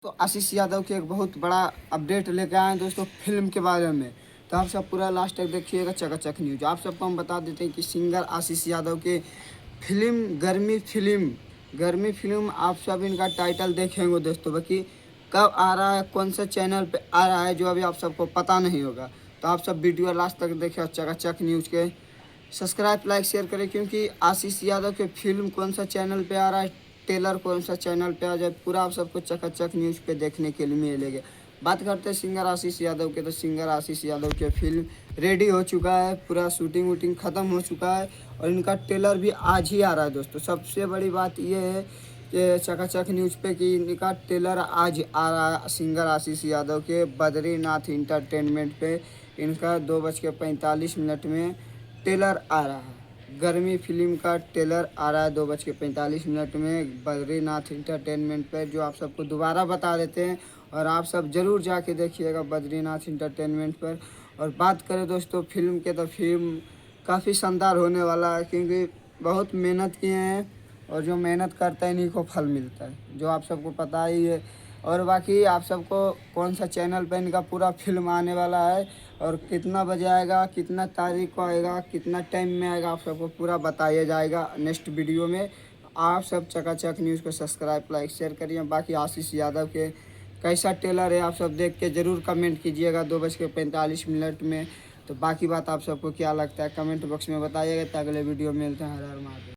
तो आशीष यादव के एक बहुत बड़ा अपडेट लेके आए हैं दोस्तों फिल्म के बारे में। तो आप सब पूरा लास्ट तक देखिएगा चकाचक न्यूज। आप सबको हम बता देते हैं कि सिंगर आशीष यादव के गर्मी फिल्म आप सब इनका टाइटल देखेंगे दोस्तों। बाकी कब आ रहा है, कौन सा चैनल पे आ रहा है, जो अभी आप सबको पता नहीं होगा। तो आप सब वीडियो लास्ट तक देखें और चकाचक न्यूज़ के सब्सक्राइब लाइक शेयर करें, क्योंकि आशीष यादव के फिल्म कौन सा चैनल पे आ रहा है, टेलर कौन सा चैनल पे आ जाए, पूरा आप सबको चकाचक न्यूज़ पे देखने के लिए मिलेगा। बात करते हैं सिंगर आशीष यादव के। तो सिंगर आशीष यादव के फिल्म रेडी हो चुका है, पूरा शूटिंग वूटिंग ख़त्म हो चुका है और इनका टेलर भी आज ही आ रहा है दोस्तों। सबसे बड़ी बात ये है कि चकाचक न्यूज़ पे कि इनका टेलर आज आ रहा है सिंगर आशीष यादव के बद्रीनाथ इंटरटेनमेंट पे। इनका 2:45 में टेलर आ रहा है। गर्मी फिल्म का टेलर आ रहा है 2:45 में बद्रीनाथ इंटरटेनमेंट पर, जो आप सबको दोबारा बता देते हैं और आप सब ज़रूर जाके देखिएगा बद्रीनाथ इंटरटेनमेंट पर। और बात करें दोस्तों फिल्म के, तो फिल्म काफ़ी शानदार होने वाला है, क्योंकि बहुत मेहनत किए हैं और जो मेहनत करता है इन्हीं को फल मिलता है, जो आप सबको पता ही है। और बाकी आप सबको कौन सा चैनल पर इनका पूरा फिल्म आने वाला है और कितना बजे आएगा, कितना तारीख को आएगा, कितना टाइम में आएगा, आप सबको पूरा बताया जाएगा नेक्स्ट वीडियो में। आप सब चकाचक न्यूज़ को सब्सक्राइब लाइक शेयर करिए। बाकी आशीष यादव के कैसा टेलर है आप सब देख के ज़रूर कमेंट कीजिएगा 2:45 में। तो बाकी बात आप सबको क्या लगता है कमेंट बॉक्स में बताइएगा। तो अगले वीडियो में मिलते हैं। हर हर महादेव।